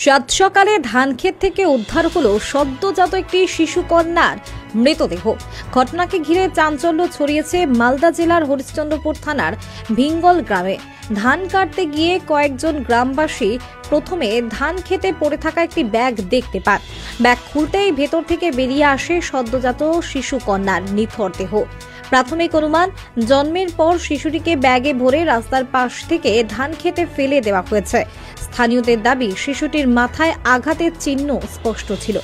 সাত সকালে ধানক্ষেত থেকে উদ্ধার হলো সদ্যজাত একটি শিশু কন্যার মৃতদেহ। ঘটনাকে ঘিরে চাঞ্চল্য ছড়িয়েছে মালদা জেলার হরিশ্চন্দ্রপুর থানার ভিঙ্গল গ্রামে। ধান কাটতে গিয়ে কয়েকজন গ্রামবাসী প্রথমে ধান খেতে পড়ে থাকা একটি ব্যাগ দেখতে পান। ব্যাগ খুলতেই ভেতর থেকে বেরিয়ে আসে সদ্যজাত শিশু কন্যার নিথর দেহ। প্রাথমিক অনুমান, জন্মের পর শিশুটিকে ব্যাগে ভরে রাস্তার পাশ থেকে ধান খেতে ফেলে দেওয়া হয়েছে। স্থানীয়দের দাবি, শিশুটির মাথায় আঘাতের চিহ্ন স্পষ্ট ছিল।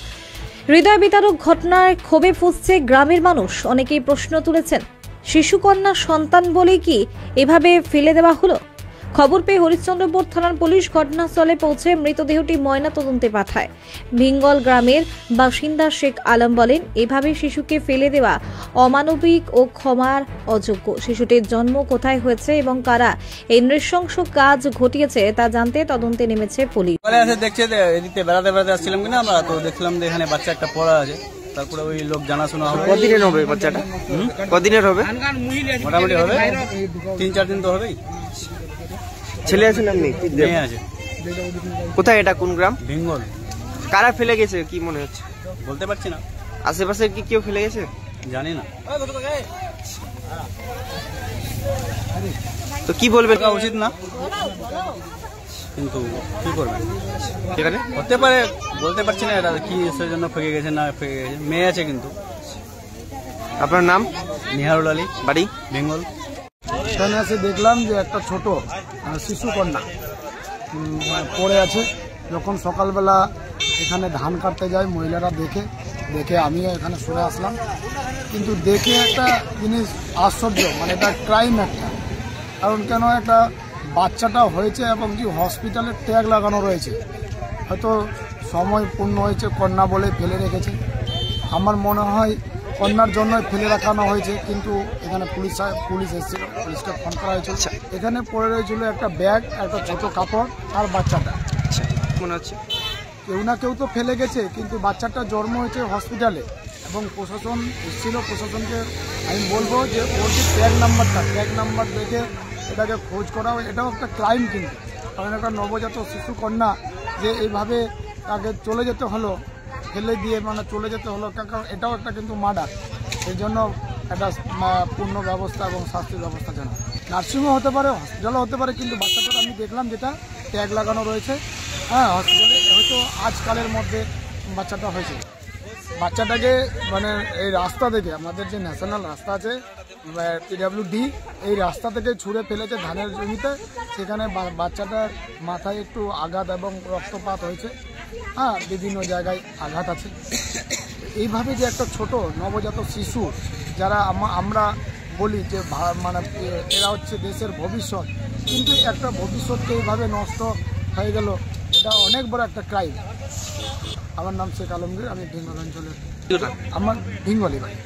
হৃদয় বিতারক ঘটনায় ক্ষোভে ফুঁসছে গ্রামের মানুষ। অনেকেই প্রশ্ন তুলেছেন, শিশুকন্যা সন্তান বলেই কি এভাবে ফেলে দেওয়া হলো? খবর পেয়ে হরিশ্চন্দ্রপুর থানার পুলিশ ঘটনাস্থলে পৌঁছে মৃতদেহটি ময়নাতদন্তে পাঠায়। ভিঙ্গল গ্রামের বাসিন্দা শেখ আলম বলেন, এভাবে শিশুকে ফেলে দেওয়া অমানবিক ও ক্ষমার অযোগ্য। শিশুটির জন্ম কোথায় হয়েছে এবং কারা এই নৃশংস কাজ ঘটিয়েছে তা জানতে তদন্তে নেমেছে পুলিশ। দেখছে এদিকে বেড়াতে আসছিলাম কিনা আমরা, তো দেখলাম যে এখানে বাচ্চা একটা পড়া আছে। তারপরে ওই লোক জানাশোনা হবে। কদিনের হবে বাচ্চাটা? কদিনের হবে? মোটামুটি হবে 3-4 দিন তো হবেই। ছেলে আছে না মেয়ে? মেয়ে আছে। কোথায় এটা, কোন গ্রাম? ভিঙ্গল। কারা ফেলে গেছে কি মনে হচ্ছে? বলতে পারছি না। আশেপাশে কি কেউ ফেলে গেছে? জানি না। তো কি বলবেন? উচিত না, কিন্তু কি করবেন, এখানে হতে পারে, বলতে পারছি না এটা কি সেজন্য ফেঁকে গেছে না ফেঁকে গেছে। মেয়ে আছে কিন্তু। আপনার নাম? নিহারুল আলী, বাড়ি বেঙ্গল। এখানে এসে দেখলাম যে একটা ছোট শিশু কন্যা পড়ে আছে। যখন সকালবেলা এখানে ধান কাটতে যায় মহিলারা দেখে আমিও এখানে সরে আসলাম। কিন্তু দেখে একটা জিনিস আশ্চর্য, মানে এটা ক্রাইম একটা। কারণ কেন একটা বাচ্চাটা হয়েছে এবং কি হসপিটালে ট্যাগ লাগানো রয়েছে, হয়তো সময় পূর্ণ হয়েছে, কন্যা বলে ফেলে রেখেছে। আমার মনে হয় কন্যার জন্য ফেলে রাখানো হয়েছে। কিন্তু এখানে পুলিশ এসেছিল, পুলিশকে ফোন করা হয়েছিল। এখানে পড়ে রয়েছিল একটা ব্যাগ, একটা ছোট কাপড় আর বাচ্চাটা। মনে হচ্ছে কেউ না কেউ তো ফেলে গেছে, কিন্তু বাচ্চাটা জন্ম হয়েছে হসপিটালে এবং প্রশাসন এসেছিল। প্রশাসনকে আমি বলবো যে ওর যে ট্যাগ নাম্বার দেখে এটাকে খোঁজ করা, এটাও একটা ক্রাইম। কিন্তু কারণ একটা নবজাত শিশু কন্যা যে এইভাবে তাকে চলে যেতে হলো, ফেলে দিয়ে মানে চলে যেতে হলো, কারণ এটাও একটা কিন্তু মার্ডার। সেই জন্য একটা পূর্ণ ব্যবস্থা এবং শাস্তির ব্যবস্থা যেন নার্সিংহোম হতে পারে, হসপিটালও হতে পারে। কিন্তু বাচ্চাটা আমি দেখলাম যেটা ট্যাগ লাগানো রয়েছে, হ্যাঁ, হসপিটালে হয়তো আজকালের মধ্যে বাচ্চাটা হয়েছে। বাচ্চাটাকে মানে এই রাস্তা থেকে, আমাদের যে ন্যাশনাল রাস্তা আছে PWD, এই রাস্তা থেকে ছুঁড়ে ফেলেছে ধানের জমিতে। সেখানে বাচ্চাটার মাথায় একটু আঘাত এবং রক্তপাত হয়েছে, হ্যাঁ, বিভিন্ন জায়গায় আঘাত আছে। এইভাবে যে একটা ছোট নবজাত শিশু, যারা আমরা বলি যে মানে এরা হচ্ছে দেশের ভবিষ্যৎ, কিন্তু একটা ভবিষ্যৎকে এইভাবে নষ্ট হয়ে গেল, এটা অনেক বড় একটা ক্রাইম। আমার নাম শেখ আলমগীর, আমি ভিঙ্গল অঞ্চলের, আমার ভিঙ্গলই ভাই।